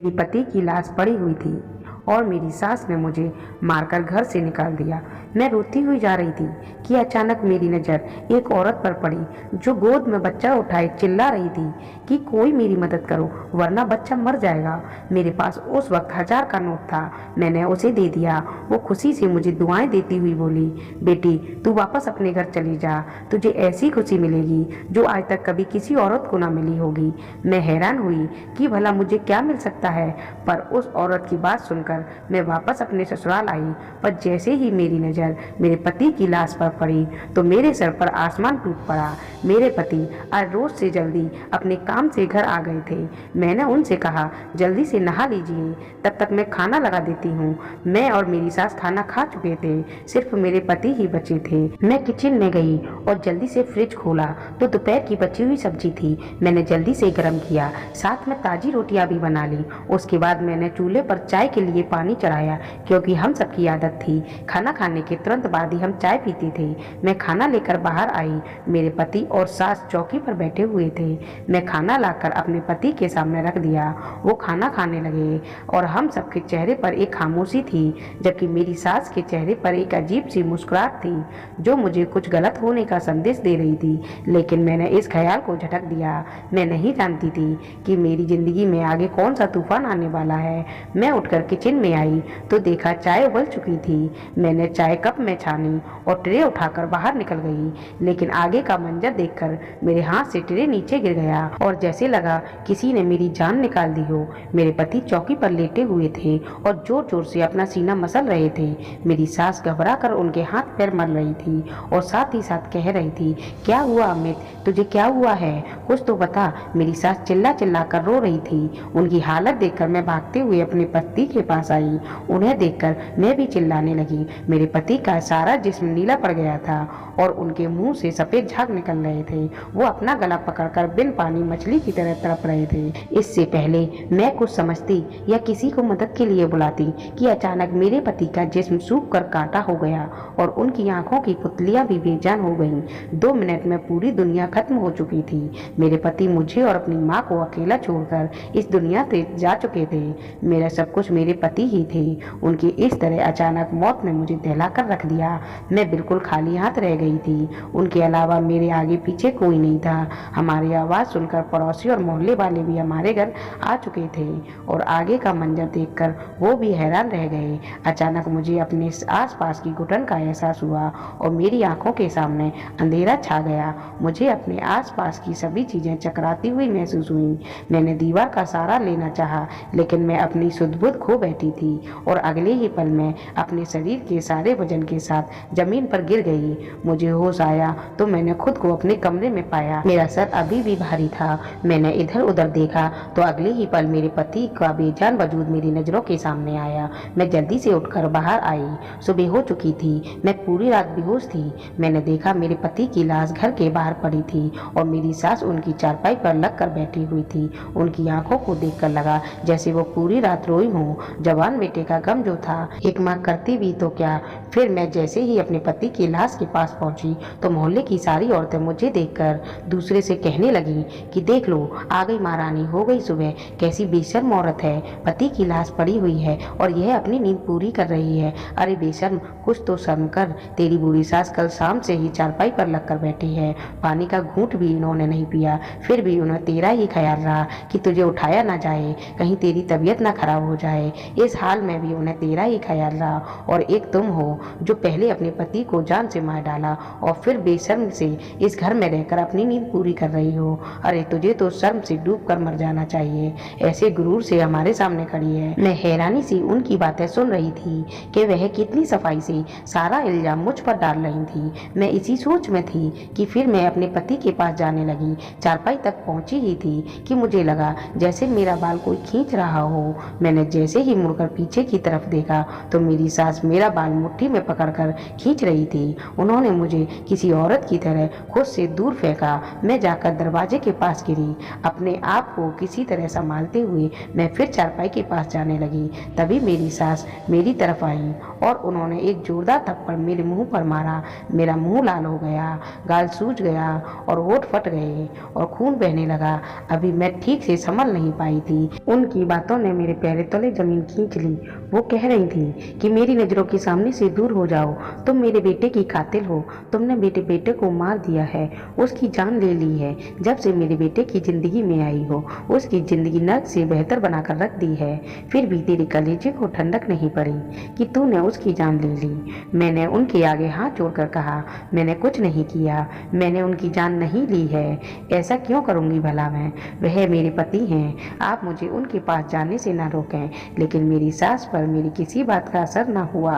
मेरे पति की लाश पड़ी हुई थी और मेरी सास ने मुझे मारकर घर से निकाल दिया। मैं रोती हुई जा रही थी कि अचानक मेरी नज़र एक औरत पर पड़ी जो गोद में बच्चा उठाए चिल्ला रही थी कि कोई मेरी मदद करो वरना बच्चा मर जाएगा। मेरे पास उस वक्त 1000 का नोट था, मैंने उसे दे दिया। वो खुशी से मुझे दुआएं देती हुई बोली, बेटी तू वापस अपने घर चली जा, तुझे ऐसी खुशी मिलेगी जो आज तक कभी किसी औरत को ना मिली होगी। मैं हैरान हुई कि भला मुझे क्या मिल सकता है, पर उस औरत की बात सुनकर मैं वापस अपने ससुराल आई। पर जैसे ही मेरी नज़र मेरे पति की लाश पर पड़ी तो मेरे सर पर आसमान टूट पड़ा। मेरे पति आज रोज से जल्दी अपने काम से घर आ गए थे। मैंने उनसे कहा, जल्दी से नहा लीजिए, तब तक मैं खाना लगा देती हूँ। मैं और मेरी सास खाना खा चुके थे, सिर्फ मेरे पति ही बचे थे। मैं किचन में गई और जल्दी से फ्रिज खोला तो दोपहर की बची हुई सब्जी थी। मैंने जल्दी से गर्म किया, साथ में ताज़ी रोटियां भी बना ली। उसके बाद मैंने चूल्हे पर चाय के लिए पानी चढ़ाया, क्योंकि हम सबकी आदत थी खाना खाने के तुरंत बाद ही हम चाय पीते थे। मैं खाना लेकर बाहर आई, मेरे पति और सास चौकी पर बैठे हुए थे। मैं खाना लाकर अपने पति के सामने रख दिया। वो खाना खाने लगे और हम सबके चेहरे पर एक खामोशी थी, जबकि मेरी सास के चेहरे पर एक अजीब सी मुस्कुराहट थी जो मुझे कुछ गलत होने का संदेश दे रही थी। लेकिन मैंने इस ख्याल को झटक दिया। मैं नहीं जानती थी कि मेरी जिंदगी में आगे कौन सा तूफान आने वाला है। मैं उठकर किचन में आई तो देखा चाय उबल चुकी थी। मैंने चाय कप में छानी और ट्रे उठाकर बाहर निकल गई, लेकिन आगे का मंजर देखकर मेरे हाथ से ट्रे नीचे गिर गया और जैसे लगा किसी ने मेरी जान निकाल दी हो। मेरे पति चौकी पर लेटे हुए थे और जोर जोर से अपना सीना मसल रहे थे। मेरी सास घबरा कर उनके हाथ पैर मल रही थी और साथ ही साथ कह रही थी, क्या हुआ अमित, तुझे क्या हुआ है, कुछ तो बता। मेरी सास चिल्ला चिल्ला कर रो रही थी। उनकी हालत देखकर मैं भागते हुए अपने पति के पास आई। उन्हें देखकर मैं भी चिल्लाने लगी। मेरे पति का सारा जिस्म नीला पड़ गया था और उनके मुंह से सफेद झाग निकल रहे थे। वो अपना गला पकड़कर बिन पानी मछली की तरह तड़प रहे थे। इससे पहले मैं कुछ समझती या किसी को मदद के लिए बुलाती कि अचानक मेरे पति का जिस्म सूख कर कांटा हो गया और उनकी आंखों की पुतलियां भी बेजान हो गईं। 2 मिनट में पूरी दुनिया खत्म हो चुकी थी। मेरे पति मुझे और अपनी माँ को अकेला छोड़कर इस दुनिया से जा चुके थे। मेरा सब कुछ मेरे पति ही थे। उनकी इस तरह अचानक मौत ने मुझे दहला कर रख दिया। मैं बिल्कुल खाली हाथ रह गई थी। उनके अलावा मेरे आगे पीछे कोई नहीं था। हमारी आवाज़ सुनकर पड़ोसी और मोहल्ले वाले भी हमारे घर आ चुके थे और आगे का मंजर देखकर वो भी हैरान रह गए। अचानक मुझे अपने आसपास की घुटन का एहसास हुआ और मेरी आंखों के सामने अंधेरा छा गया। मुझे अपने आसपास की सभी चीज़ें चकराती हुई महसूस हुई। मैंने दीवार का सहारा लेना चाहा, लेकिन मैं अपनी सुध-बुध खो बैठी थी और अगले ही पल में अपने शरीर के सारे वजन के साथ जमीन पर गिर गई। मुझे होश आया तो मैंने खुद को अपने कमरे में पाया। मेरा सर अभी भी भारी था। मैंने इधर उधर देखा तो अगले ही पल मेरे पति का बेजान वजूद मेरी नज़रों के सामने आया। मैं जल्दी से उठकर बाहर आई। सुबह हो चुकी थी। मैं पूरी रात बेहोश थी। मैंने देखा मेरे पति की लाश घर के बाहर पड़ी थी और मेरी सास उनकी चारपाई पर लग कर बैठी हुई थी। उनकी आंखों को देखकर लगा जैसे वो पूरी रात रोई हों। जवान बेटे का गम जो था एक माँ करती भी तो क्या। फिर मैं जैसे ही अपने पति की लाश के पास पहुंची तो मोहल्ले की सारी औरतें मुझे देखकर दूसरे से कहने लगी कि देख लो, आ गई महारानी, हो गई सुबह, कैसी बेशर्म औरत है, पति की लाश पड़ी हुई है और यह अपनी नींद पूरी कर रही है। अरे बेशर्म, कुछ तो शर्म कर। तेरी बूढ़ी सास कल शाम से ही चारपाई पर लगकर बैठी है। पानी का घूंट भी इन्होंने नहीं पिया, फिर भी उन्हें तेरा ही ख्याल रहा कि तुझे उठाया ना जाए, कहीं तेरी तबीयत ना खराब हो जाए। इस हाल में भी उन्हें तेरा ही ख्याल रहा। और एक तुम हो जो पहले अपने पति को जान से मार डाला और फिर बेशर्म से इस घर में रहकर अपनी नींद पूरी कर रही हो। अरे तुझे तो शर्म से डूब कर मर जाना चाहिए, ऐसे गुरूर से हमारे सामने खड़ी है। मैं हैरानी से उनकी बातें सुन रही थी कि वह कितनी सफाई से सारा इल्जाम मुझ पर डाल रही थी। मैं इसी सोच में थी कि फिर मैं अपने पति के पास जाने लगी। चारपाई तक पहुंची ही थी कि मुझे लगा जैसे मेरा बाल कोई खींच रहा हो। मैंने जैसे ही मुड़ मुड़कर पीछे की तरफ देखा तो मेरी सास मेरा बाल मुट्ठी में पकड़कर खींच रही थी। उन्होंने मुझे किसी औरत की तरह खुद से दूर फेंका। मैं जाकर दरवाजे के पास गिरी। अपने आप को किसी तरह संभालते हुए मैं फिर चारपाई के पास जाने लगी। तभी मेरी सास मेरी तरफ आई और उन्होंने एक जोरदार थप्पड़ मेरे मुंह पर मारा। मेरा मुंह लाल हो गया, गाल सूज गया और होठ फट गए और खून बहने लगा। अभी मैं ठीक से संभल नहीं पाई थी। उनकी बातों ने मेरे पैरों तले जमीन खींच ली। वो कह रही थी कि मेरी नज़रों के सामने से दूर हो जाओ, तुम मेरे बेटे की कातिल हो, तुमने मेरे बेटे को मार दिया है, उसकी जान ले ली है। जब से मेरे बेटे की जिंदगी में आई हो, उसकी जिंदगी नर्क से बेहतर बनाकर रख दी है, फिर भी तेरे कलेजे को ठंडक नहीं पड़ी कि तूने उसकी जान ले ली। मैंने उनके आगे हाथ जोड़कर कहा, मैंने कुछ नहीं किया, मैंने उनकी जान नहीं ली है। ऐसा क्यों करूंगी भला मैं? वह मेरे पति हैं, आप मुझे उनके पास जाने से ना रोकें। लेकिन मेरी सास पर मेरी किसी बात का असर ना हुआ।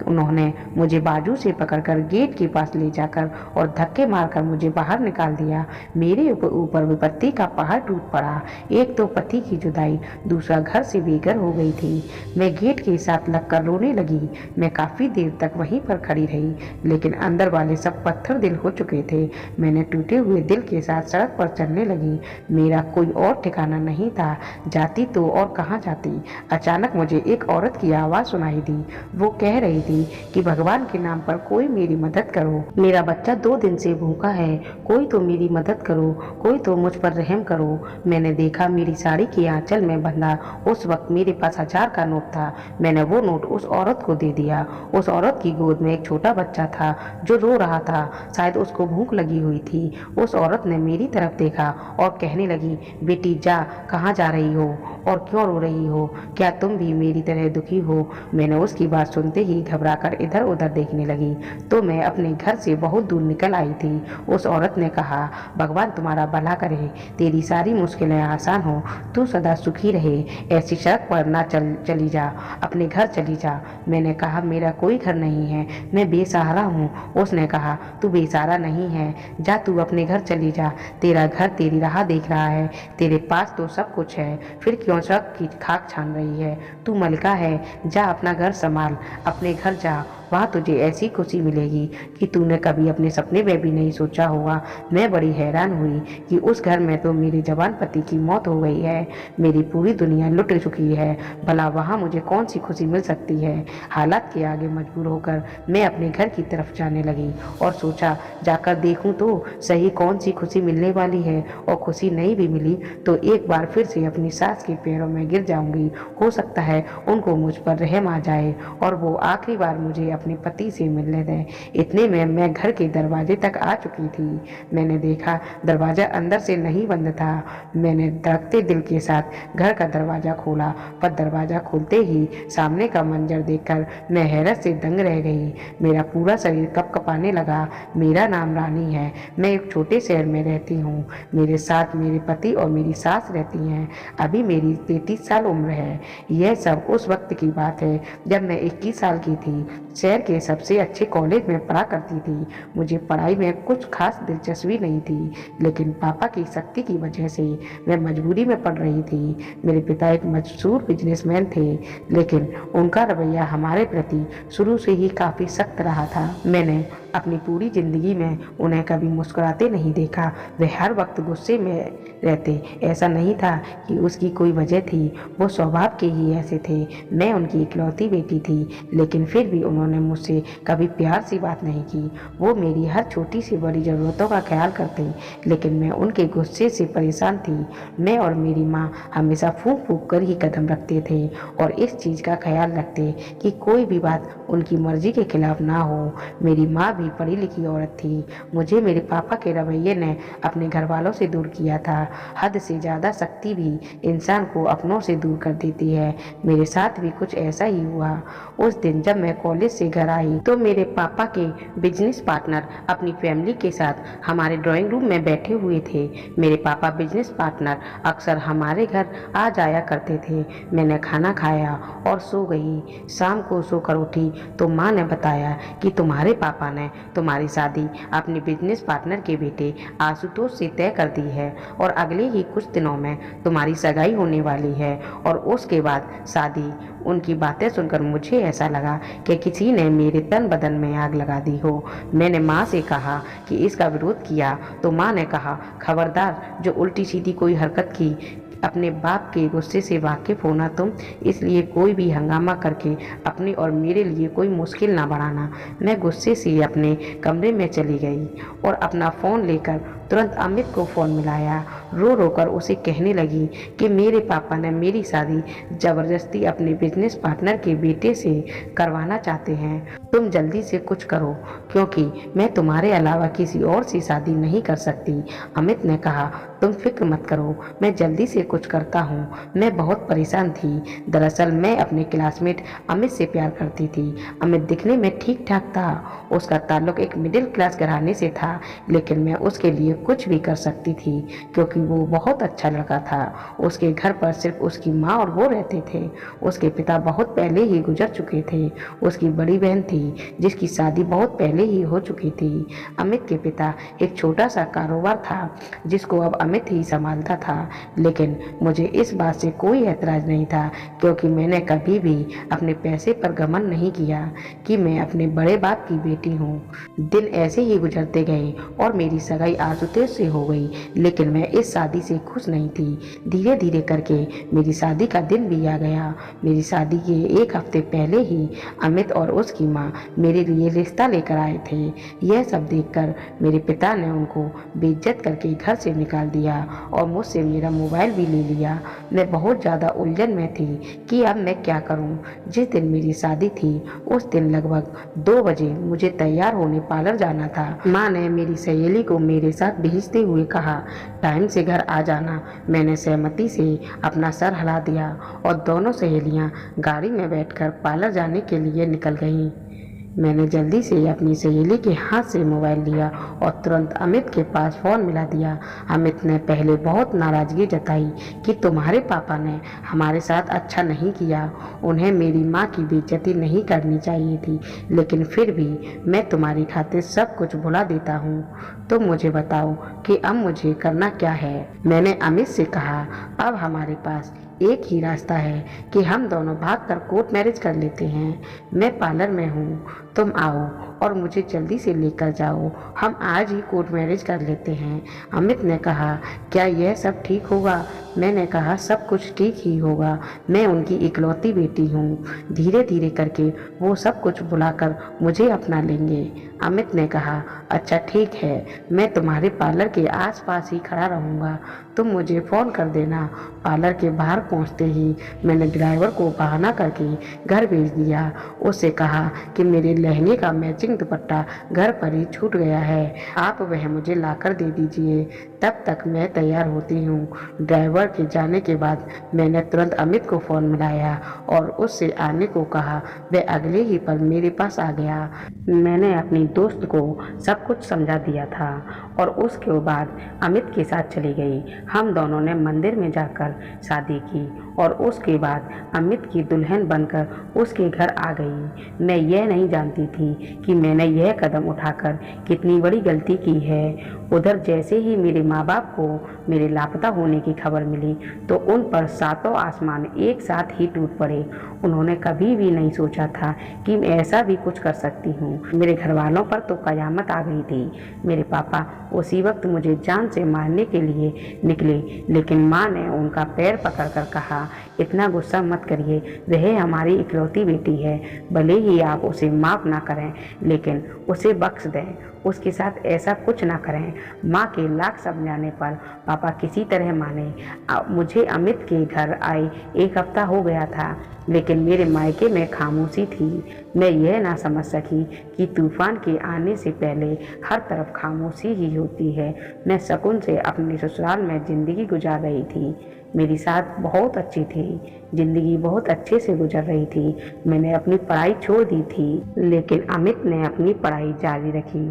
उन्होंने मुझे बाजू से पकड़कर गेट के पास ले जाकर और धक्के मारकर मुझे बाहर निकाल दिया। मेरे ऊपर विपत्ति का पहाड़ टूट पड़ा। एक तो पति की जुदाई, दूसरा घर से बेघर हो गई थी। मैं गेट के साथ लगकर रोने लगी। मैं काफी देर तक वहीं पर खड़ी रही, लेकिन अंदर वाले सब पत्थर दिल हो चुके थे। मैंने टूटे हुए दिल के साथ सड़क पर चलने लगी। मेरा कोई और ठिकाना नहीं था। जाती तो और कहाँ जाती। अचानक मुझे एक औरत की आवाज़ सुनाई दी। वो कह रही थी कि भगवान के नाम पर कोई मेरी मदद करो, मेरा बच्चा 2 दिन से भूखा है, कोई तो मेरी मदद करो, कोई तो मुझ पर रहम करो। मैंने देखा मेरी साड़ी के आंचल में बंधा उस वक्त मेरे पास 1000 का नोट था। मैंने वो नोट उस औरत को दे दिया। उस औरत की गोद में एक छोटा बच्चा था जो रो रहा था, शायद उसको भूख लगी हुई थी। उस औरत ने मेरी तरफ देखा और कहने लगी, बेटी जा, कहाँ जा रही हो और क्यों रो रही हो? क्या तुम भी मेरी तरह दुखी हो? मैंने उसकी बात सुनते ही घबराकर इधर उधर देखने लगी तो मैं अपने घर से बहुत दूर निकल आई थी। उस औरत ने कहा, भगवान तुम्हारा भला करे, तेरी सारी मुश्किलें आसान हो, तू सदा सुखी रहे, ऐसी सड़क पर ना चली जा, अपने घर चली जा। मैंने कहा, मेरा कोई घर नहीं है, मैं बेसहारा हूँ। उसने कहा, तू बेसहारा नहीं है, जा तू अपने घर चली जा, तेरा घर तेरी राह देख रहा है, तेरे पास तो सब कुछ है, फिर क्यों सड़क की खाक छान रही है? तू मलका है, जा अपना घर संभाल, अपने घर जा, वहाँ तुझे ऐसी खुशी मिलेगी कि तूने कभी अपने सपने में भी नहीं सोचा होगा। मैं बड़ी हैरान हुई कि उस घर में तो मेरे जवान पति की मौत हो गई है, मेरी पूरी दुनिया लुट चुकी है, भला वहाँ मुझे कौन सी खुशी मिल सकती है? हालात के आगे मजबूर होकर मैं अपने घर की तरफ जाने लगी और सोचा, जाकर देखूं तो सही कौन सी खुशी मिलने वाली है, और खुशी नहीं भी मिली तो एक बार फिर से अपनी सास के पैरों में गिर जाऊंगी। हो सकता है उनको मुझ पर रहम आ जाए और वो आखिरी बार मुझे अपने पति से मिलने दें। इतने में मैं घर के दरवाजे तक आ चुकी थी। मैंने देखा दरवाजा अंदर से नहीं बंद था। मैंने धड़कते दिल के साथ घर का दरवाजा खोला, पर दरवाजा खोलते ही सामने का मंजर देखकर मैं हैरत से दंग रह गई। मेरा पूरा शरीर कपकपाने लगा। मेरा नाम रानी है, मैं एक छोटे शहर में रहती हूँ, मेरे साथ मेरे पति और मेरी सास रहती हैं। अभी मेरी 33 साल उम्र है। यह सब उस वक्त की बात है जब मैं 21 साल की थी। शहर के सबसे अच्छे कॉलेज में पढ़ा करती थी। मुझे पढ़ाई में कुछ खास दिलचस्पी नहीं थी, लेकिन पापा की सख्ती की वजह से मैं मजबूरी में पढ़ रही थी। मेरे पिता एक मशहूर बिजनेसमैन थे, लेकिन उनका रवैया हमारे प्रति शुरू से ही काफ़ी सख्त रहा था। मैंने अपनी पूरी जिंदगी में उन्हें कभी मुस्कुराते नहीं देखा। वे हर वक्त गुस्से में रहते। ऐसा नहीं था कि उसकी कोई वजह थी, वो स्वभाव के ही ऐसे थे। मैं उनकी इकलौती बेटी थी, लेकिन फिर भी उन्होंने मुझसे कभी प्यार से बात नहीं की। वो मेरी हर छोटी सी बड़ी ज़रूरतों का ख्याल करते, लेकिन मैं उनके गुस्से से परेशान थी। मैं और मेरी माँ हमेशा फूंक फूंक कर ही कदम रखते थे और इस चीज़ का ख्याल रखते कि कोई भी बात उनकी मर्जी के खिलाफ ना हो। मेरी माँ भी पढ़ी लिखी औरत थी। मुझे मेरे पापा के रवैये ने अपने घर वालों से दूर किया था। हद से ज़्यादा सख्ती भी इंसान को अपनों से दूर कर देती है। मेरे साथ भी कुछ ऐसा ही हुआ। उस दिन जब मैं कॉलेज से घर आई तो मेरे पापा के बिजनेस पार्टनर अपनी फैमिली के साथ हमारे ड्राइंग रूम में बैठे हुए थे। मेरे पापा बिजनेस पार्टनर अक्सर हमारे घर आ जाया करते थे। मैंने खाना खाया और सो गई। शाम को सोकर उठी तो माँ ने बताया कि तुम्हारे पापा ने ने तुम्हारी शादी अपने बिजनेस पार्टनर के बेटे आशुतोष से तय कर दी है और अगले ही कुछ दिनों में तुम्हारी सगाई होने वाली है और उसके बाद शादी। उनकी बातें सुनकर मुझे ऐसा लगा कि किसी ने मेरे तन बदन में आग लगा दी हो। मैंने माँ से कहा कि इसका विरोध किया तो माँ ने कहा, खबरदार, जो उल्टी सीधी कोई हरकत की, अपने बाप के गुस्से से वाकिफ होना तुम, इसलिए कोई भी हंगामा करके अपने और मेरे लिए कोई मुश्किल ना बढ़ाना। मैं गुस्से से अपने कमरे में चली गई और अपना फ़ोन लेकर तुरंत अमित को फ़ोन मिलाया। रो रो कर उसे कहने लगी कि मेरे पापा ने मेरी शादी ज़बरदस्ती अपने बिजनेस पार्टनर के बेटे से करवाना चाहते हैं। तुम जल्दी से कुछ करो क्योंकि मैं तुम्हारे अलावा किसी और से शादी नहीं कर सकती। अमित ने कहा, तुम फिक्र मत करो, मैं जल्दी से कुछ करता हूँ। मैं बहुत परेशान थी। दरअसल मैं अपने क्लासमेट अमित से प्यार करती थी। अमित दिखने में ठीक ठाक था, उसका ताल्लुक एक मिडिल क्लास घराने से था, लेकिन मैं उसके लिए कुछ भी कर सकती थी क्योंकि वो बहुत अच्छा लड़का था। उसके घर पर सिर्फ उसकी माँ और वो रहते थे। उसके पिता बहुत पहले ही गुजर चुके थे। उसकी बड़ी बहन थी जिसकी शादी बहुत पहले ही हो चुकी थी। अमित के पिता एक छोटा सा कारोबार था जिसको अब अमित ही संभालता था, लेकिन मुझे इस बात से कोई ऐतराज नहीं था क्योंकि मैंने कभी भी अपने पैसे पर घमंड नहीं किया कि मैं अपने बड़े बाप की बेटी हूँ। दिन ऐसे ही गुजरते गए और मेरी सगाई आशुतोष से हो गई, लेकिन मैं इस शादी से खुश नहीं थी। धीरे धीरे करके मेरी शादी का दिन भी आ गया। मेरी शादी के एक हफ्ते पहले ही अमित और उसकी माँ मेरे लिए रिश्ता लेकर आए थे। यह सब देखकर मेरे पिता ने उनको बेइज्जत करके घर से निकाल दिया और मुझसे मेरा मोबाइल भी ले लिया। मैं बहुत ज़्यादा उलझन में थी कि अब मैं क्या करूं। जिस दिन मेरी शादी थी उस दिन लगभग 2 बजे मुझे तैयार होने पार्लर जाना था। माँ ने मेरी सहेली को मेरे साथ भेजते हुए कहा, टाइम से घर आ जाना। मैंने सहमति से अपना सर हिला दिया और दोनों सहेलियां गाड़ी में बैठकर पार्लर जाने के लिए निकल गईं। मैंने जल्दी से अपनी सहेली के हाथ से मोबाइल लिया और तुरंत अमित के पास फ़ोन मिला दिया। अमित ने पहले बहुत नाराज़गी जताई कि तुम्हारे पापा ने हमारे साथ अच्छा नहीं किया, उन्हें मेरी माँ की बेइज्जती नहीं करनी चाहिए थी, लेकिन फिर भी मैं तुम्हारी खातिर सब कुछ भुला देता हूँ। तुम मुझे बताओ कि अब मुझे करना क्या है। मैंने अमित से कहा, अब हमारे पास एक ही रास्ता है कि हम दोनों भागकर कोर्ट मैरिज कर लेते हैं। मैं पार्लर में हूँ, तुम आओ और मुझे जल्दी से लेकर जाओ। हम आज ही कोर्ट मैरिज कर लेते हैं। अमित ने कहा, क्या यह सब ठीक होगा? मैंने कहा, सब कुछ ठीक ही होगा, मैं उनकी इकलौती बेटी हूँ। धीरे धीरे करके वो सब कुछ भुलाकर मुझे अपना लेंगे। अमित ने कहा, अच्छा ठीक है, मैं तुम्हारे पार्लर के आसपास ही खड़ा रहूँगा, तुम मुझे फ़ोन कर देना। पार्लर के बाहर पहुँचते ही मैंने ड्राइवर को बहाना करके घर भेज दिया। उससे कहा कि मेरे लहंगे का मैचिंग दुपट्टा घर पर ही छूट गया है, आप वह मुझे लाकर दे दीजिए, तब तक मैं तैयार होती हूँ। ड्राइवर के जाने के बाद मैंने तुरंत अमित को फ़ोन मिलाया और उससे आने को कहा। वह अगले ही पल मेरे पास आ गया। मैंने अपनी दोस्त को सब कुछ समझा दिया था और उसके बाद अमित के साथ चली गई। हम दोनों ने मंदिर में जाकर शादी की और उसके बाद अमित की दुल्हन बनकर उसके घर आ गई। मैं यह नहीं जानती थी कि मैंने यह कदम उठाकर कितनी बड़ी गलती की है। उधर जैसे ही मेरे माँ बाप को मेरे लापता होने की खबर मिली तो उन पर सातों आसमान एक साथ ही टूट पड़े। उन्होंने कभी भी नहीं सोचा था कि मैं ऐसा भी कुछ कर सकती हूँ। मेरे घर वालों पर तो कयामत आ गई थी। मेरे पापा उसी वक्त मुझे जान से मारने के लिए निकले, लेकिन माँ ने उनका पैर पकड़कर कहा, इतना गुस्सा मत करिए, वह हमारी इकलौती बेटी है, भले ही आप उसे माफ़ ना करें लेकिन उसे बख्श दें, उसके साथ ऐसा कुछ ना करें। माँ के लाख समझाने पर पापा किसी तरह माने। मुझे अमित के घर आए 1 हफ्ता हो गया था, लेकिन मेरे मायके में खामोशी थी। मैं यह ना समझ सकी कि तूफान के आने से पहले हर तरफ खामोशी ही होती है। मैं सुकून से अपने ससुराल में ज़िंदगी गुजार रही थी। मेरी साथ बहुत अच्छी थी, ज़िंदगी बहुत अच्छे से गुजर रही थी। मैंने अपनी पढ़ाई छोड़ दी थी, लेकिन अमित ने अपनी पढ़ाई जारी रखी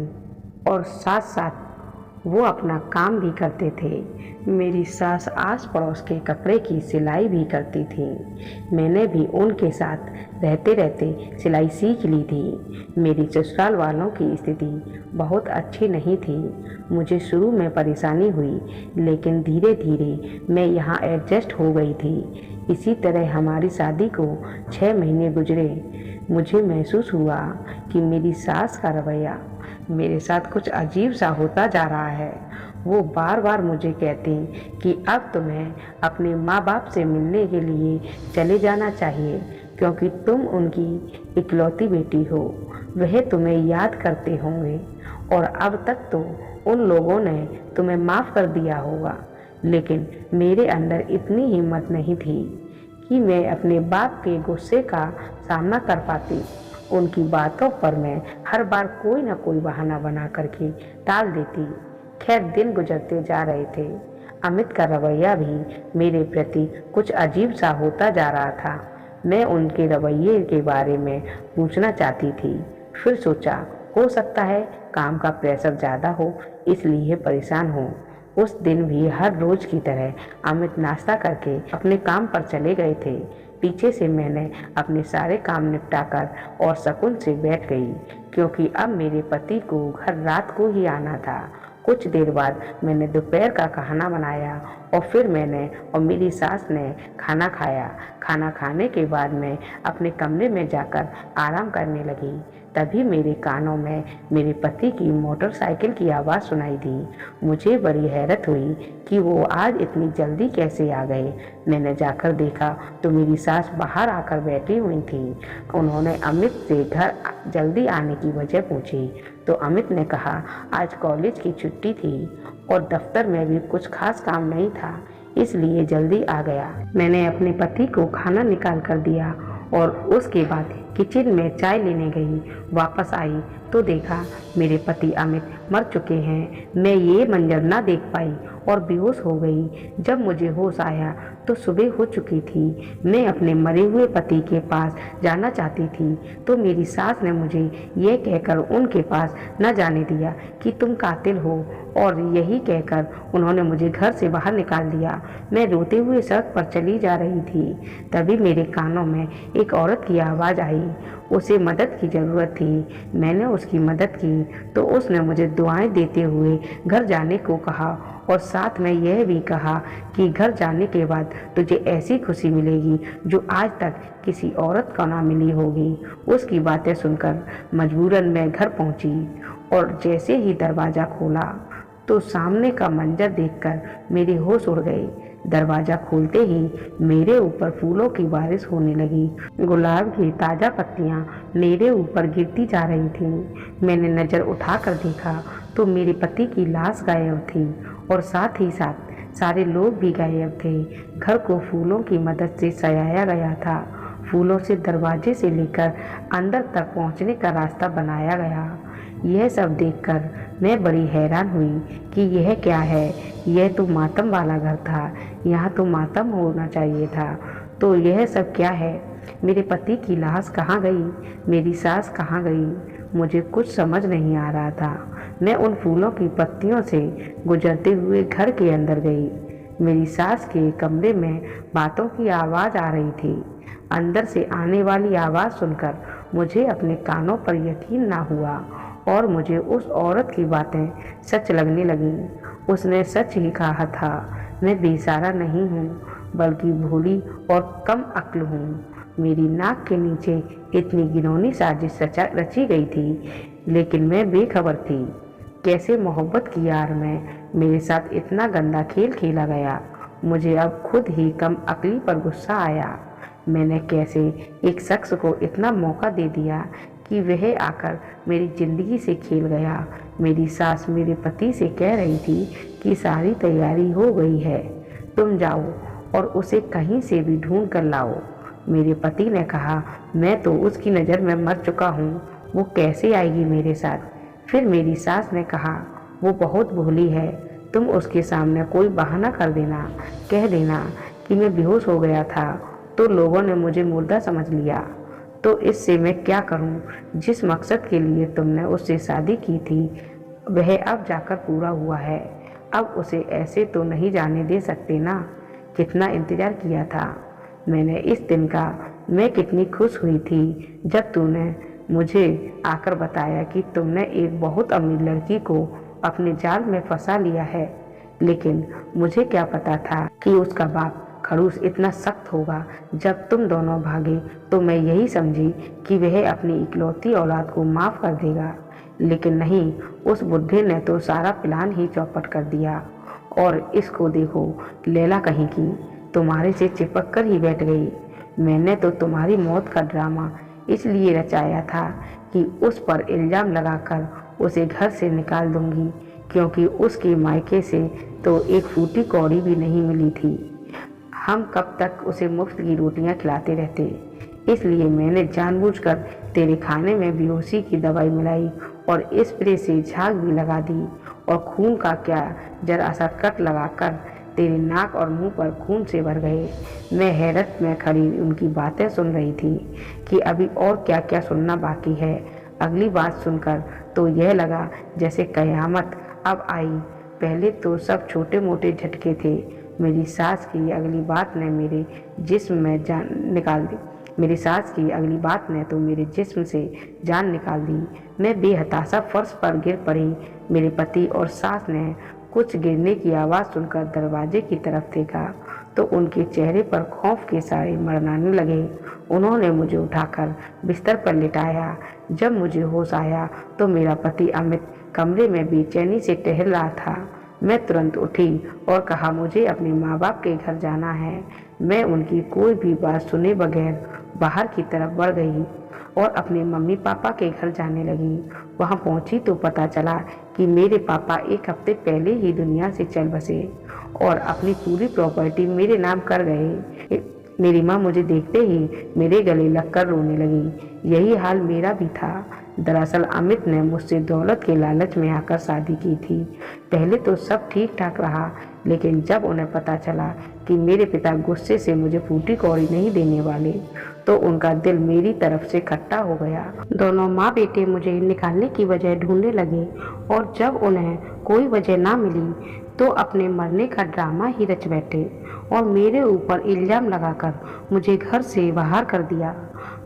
और साथ साथ वो अपना काम भी करते थे। मेरी सास आस पड़ोस के कपड़े की सिलाई भी करती थी। मैंने भी उनके साथ रहते रहते सिलाई सीख ली थी। मेरी ससुराल वालों की स्थिति बहुत अच्छी नहीं थी। मुझे शुरू में परेशानी हुई, लेकिन धीरे धीरे मैं यहाँ एडजस्ट हो गई थी। इसी तरह हमारी शादी को 6 महीने गुजरे। मुझे महसूस हुआ कि मेरी सास का रवैया मेरे साथ कुछ अजीब सा होता जा रहा है। वो बार बार मुझे कहती कि अब तुम्हें अपने माँ बाप से मिलने के लिए चले जाना चाहिए, क्योंकि तुम उनकी इकलौती बेटी हो। वह तुम्हें याद करते होंगे और अब तक तो उन लोगों ने तुम्हें माफ़ कर दिया होगा। लेकिन मेरे अंदर इतनी हिम्मत नहीं थी कि मैं अपने बाप के गुस्से का सामना कर पाती। उनकी बातों पर मैं हर बार कोई ना कोई बहाना बना करके टाल देती। खैर, दिन गुजरते जा रहे थे। अमित का रवैया भी मेरे प्रति कुछ अजीब सा होता जा रहा था। मैं उनके रवैये के बारे में पूछना चाहती थी। फिर सोचा, हो सकता है काम का प्रेशर ज़्यादा हो, इसलिए परेशान हो। उस दिन भी हर रोज की तरह अमित नाश्ता करके अपने काम पर चले गए थे। पीछे से मैंने अपने सारे काम निपटाकर और सुकून से बैठ गई, क्योंकि अब मेरे पति को घर रात को ही आना था। कुछ देर बाद मैंने दोपहर का खाना बनाया और फिर मैंने और मेरी सास ने खाना खाया। खाना खाने के बाद मैं अपने कमरे में जाकर आराम करने लगी। तभी मेरे कानों में मेरे पति की मोटरसाइकिल की आवाज़ सुनाई दी। मुझे बड़ी हैरत हुई कि वो आज इतनी जल्दी कैसे आ गए। मैंने जाकर देखा तो मेरी सास बाहर आकर बैठी हुई थी। उन्होंने अमित से घर जल्दी आने की वजह पूछी तो अमित ने कहा, आज कॉलेज की छुट्टी थी और दफ्तर में भी कुछ खास काम नहीं था, इसलिए जल्दी आ गया। मैंने अपने पति को खाना निकाल कर दिया और उसके बाद किचन में चाय लेने गई। वापस आई तो देखा मेरे पति अमित मर चुके हैं। मैं ये मंजर ना देख पाई और बेहोश हो गई। जब मुझे होश आया तो सुबह हो चुकी थी। मैं अपने मरे हुए पति के पास जाना चाहती थी तो मेरी सास ने मुझे यह कहकर उनके पास न जाने दिया कि तुम कातिल हो, और यही कहकर उन्होंने मुझे घर से बाहर निकाल दिया। मैं रोते हुए सड़क पर चली जा रही थी। तभी मेरे कानों में एक औरत की आवाज़ आई। उसे मदद की ज़रूरत थी। मैंने उसकी मदद की तो उसने मुझे दुआएं देते हुए घर जाने को कहा और साथ में यह भी कहा कि घर जाने के बाद तुझे ऐसी खुशी मिलेगी जो आज तक किसी औरत को ना मिली होगी। उसकी बातें सुनकर मजबूरन मैं घर पहुंची और जैसे ही दरवाज़ा खोला तो सामने का मंजर देखकर मेरे होश उड़ गए। दरवाज़ा खोलते ही मेरे ऊपर फूलों की बारिश होने लगी। गुलाब की ताज़ा पत्तियां मेरे ऊपर गिरती जा रही थीं। मैंने नज़र उठाकर देखा तो मेरे पति की लाश गायब थी और साथ ही साथ सारे लोग भी गायब थे। घर को फूलों की मदद से सजाया गया था। फूलों से दरवाजे से लेकर अंदर तक पहुंचने का रास्ता बनाया गया। यह सब देखकर मैं बड़ी हैरान हुई कि यह क्या है। यह तो मातम वाला घर था, यहाँ तो मातम होना चाहिए था। तो यह सब क्या है? मेरे पति की लाश कहाँ गई? मेरी सास कहाँ गई? मुझे कुछ समझ नहीं आ रहा था। मैं उन फूलों की पत्तियों से गुजरते हुए घर के अंदर गई। मेरी सास के कमरे में बातों की आवाज़ आ रही थी। अंदर से आने वाली आवाज़ सुनकर मुझे अपने कानों पर यकीन ना हुआ और मुझे उस औरत की बातें सच लगने लगीं। उसने सच ही कहा था, मैं बेसहारा नहीं हूँ बल्कि भोली और कम अक्ल हूँ। मेरी नाक के नीचे इतनी घिनौनी साजिश रची गई थी, लेकिन मैं बेखबर थी। कैसे मोहब्बत की यार में मेरे साथ इतना गंदा खेल खेला गया। मुझे अब खुद ही कम अक्ली पर गुस्सा आया। मैंने कैसे एक शख्स को इतना मौका दे दिया कि वह आकर मेरी ज़िंदगी से खेल गया। मेरी सास मेरे पति से कह रही थी कि सारी तैयारी हो गई है, तुम जाओ और उसे कहीं से भी ढूंढ कर लाओ। मेरे पति ने कहा, मैं तो उसकी नज़र में मर चुका हूँ, वो कैसे आएगी मेरे साथ। फिर मेरी सास ने कहा, वो बहुत भोली है, तुम उसके सामने कोई बहाना कर देना, कह देना कि मैं बेहोश हो गया था तो लोगों ने मुझे मुर्दा समझ लिया। तो इससे मैं क्या करूं? जिस मकसद के लिए तुमने उससे शादी की थी वह अब जाकर पूरा हुआ है। अब उसे ऐसे तो नहीं जाने दे सकते ना। कितना इंतज़ार किया था मैंने इस दिन का। मैं कितनी खुश हुई थी जब तूने मुझे आकर बताया कि तुमने एक बहुत अमीर लड़की को अपने जाल में फंसा लिया है। लेकिन मुझे क्या पता था कि उसका बाप खड़ूस इतना सख्त होगा। जब तुम दोनों भागे तो मैं यही समझी कि वह अपनी इकलौती औलाद को माफ़ कर देगा, लेकिन नहीं, उस बुढ़े ने तो सारा प्लान ही चौपट कर दिया। और इसको देखो, लैला कहीं की तुम्हारे से चिपक कर ही बैठ गई। मैंने तो तुम्हारी मौत का ड्रामा इसलिए रचाया था कि उस पर इल्ज़ाम लगाकर उसे घर से निकाल दूंगी, क्योंकि उसके मायके से तो एक फूटी कौड़ी भी नहीं मिली थी। हम कब तक उसे मुफ्त की रोटियां खिलाते रहते। इसलिए मैंने जानबूझकर तेरे खाने में बेहोशी की दवाई मिलाई और स्प्रे से झाग भी लगा दी, और खून का क्या जरा सा कट लगाकर तेरे नाक और मुंह पर खून से भर गए। मैं हैरत में खड़ी उनकी बातें सुन रही थी कि अभी और क्या क्या सुनना बाकी है। अगली बात सुनकर तो यह लगा जैसे कयामत अब आई। पहले तो सब छोटे मोटे झटके थे। मेरी सास की अगली बात ने मेरे जिस्म में जान निकाल दी। मेरी सास की अगली बात ने तो मेरे जिस्म से जान निकाल दी। मैं बेहताशा फर्श पर गिर पड़ी। मेरे पति और सास ने कुछ गिरने की आवाज़ सुनकर दरवाजे की तरफ देखा तो उनके चेहरे पर खौफ के साए मरनाने लगे। उन्होंने मुझे उठाकर बिस्तर पर लिटाया। जब मुझे होश आया तो मेरा पति अमित कमरे में बेचैनी से टहल रहा था। मैं तुरंत उठी और कहा, मुझे अपने माँ बाप के घर जाना है। मैं उनकी कोई भी बात सुने बगैर बाहर की तरफ बढ़ गई और अपने मम्मी पापा के घर जाने लगी। वहाँ पहुँची तो पता चला कि मेरे पापा एक हफ्ते पहले ही दुनिया से चल बसे और अपनी पूरी प्रॉपर्टी मेरे नाम कर गए। मेरी माँ मुझे देखते ही मेरे गले लगकर रोने लगी। यही हाल मेरा भी था। दरअसल अमित ने मुझसे दौलत के लालच में आकर शादी की थी। पहले तो सब ठीक ठाक रहा, लेकिन जब उन्हें पता चला कि मेरे पिता गुस्से से मुझे फूटी कौड़ी नहीं देने वाले, तो उनका दिल मेरी तरफ से खट्टा हो गया। दोनों माँ बेटे मुझे निकालने की वजह ढूंढने लगे, और जब उन्हें कोई वजह ना मिली तो अपने मरने का ड्रामा ही रच बैठे और मेरे ऊपर इल्ज़ाम लगाकर मुझे घर से बाहर कर दिया।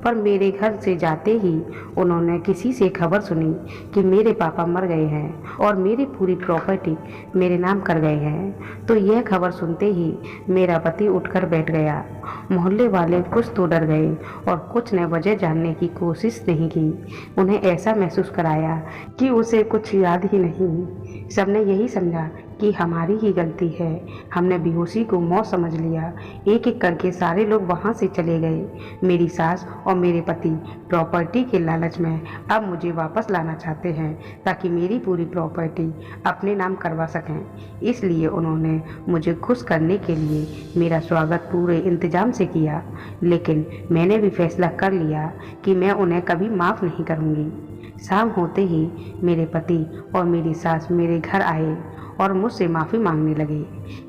पर मेरे घर से जाते ही उन्होंने किसी से खबर सुनी कि मेरे पापा मर गए हैं और मेरी पूरी प्रॉपर्टी मेरे नाम कर गए हैं। तो यह खबर सुनते ही मेरा पति उठकर बैठ गया। मोहल्ले वाले कुछ तो डर गए और कुछ ने वजह जानने की कोशिश नहीं की। उन्हें ऐसा महसूस कराया कि उसे कुछ याद ही नहीं। सबने यही समझा कि हमारी ही गलती है। हमने बेहोशी को मौत समझ लिया। एक एक करके सारे लोग वहाँ से चले गए। मेरी सास और मेरे पति प्रॉपर्टी के लालच में अब मुझे वापस लाना चाहते हैं ताकि मेरी पूरी प्रॉपर्टी अपने नाम करवा सकें। इसलिए उन्होंने मुझे खुश करने के लिए मेरा स्वागत पूरे इंतजाम से किया, लेकिन मैंने भी फैसला कर लिया कि मैं उन्हें कभी माफ़ नहीं करूँगी। शाम होते ही मेरे पति और मेरी सास मेरे घर आए और मुझसे माफ़ी मांगने लगे,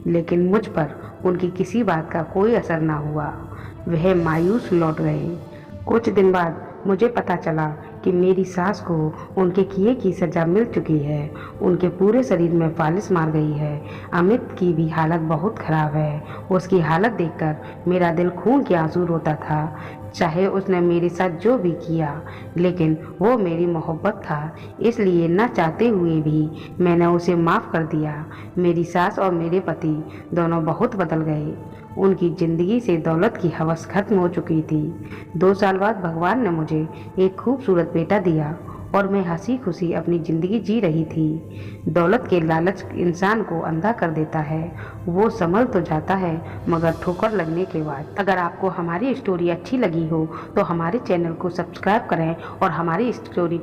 लेकिन मुझ पर उनकी किसी बात का कोई असर ना हुआ। वह मायूस लौट गए। कुछ दिन बाद मुझे पता चला कि मेरी सास को उनके किए की सज़ा मिल चुकी है। उनके पूरे शरीर में फालिश मार गई है। अमित की भी हालत बहुत ख़राब है। उसकी हालत देखकर मेरा दिल खून के आंसू रोता था। चाहे उसने मेरे साथ जो भी किया, लेकिन वो मेरी मोहब्बत था, इसलिए न चाहते हुए भी मैंने उसे माफ़ कर दिया। मेरी सास और मेरे पति दोनों बहुत बदल गए। उनकी ज़िंदगी से दौलत की हवस खत्म हो चुकी थी। 2 साल बाद भगवान ने मुझे एक खूबसूरत बेटा दिया और मैं हंसी खुशी अपनी ज़िंदगी जी रही थी। दौलत के लालच इंसान को अंधा कर देता है। वो संभल तो जाता है, मगर ठोकर लगने के बाद। अगर आपको हमारी स्टोरी अच्छी लगी हो तो हमारे चैनल को सब्सक्राइब करें और हमारी स्टोरी को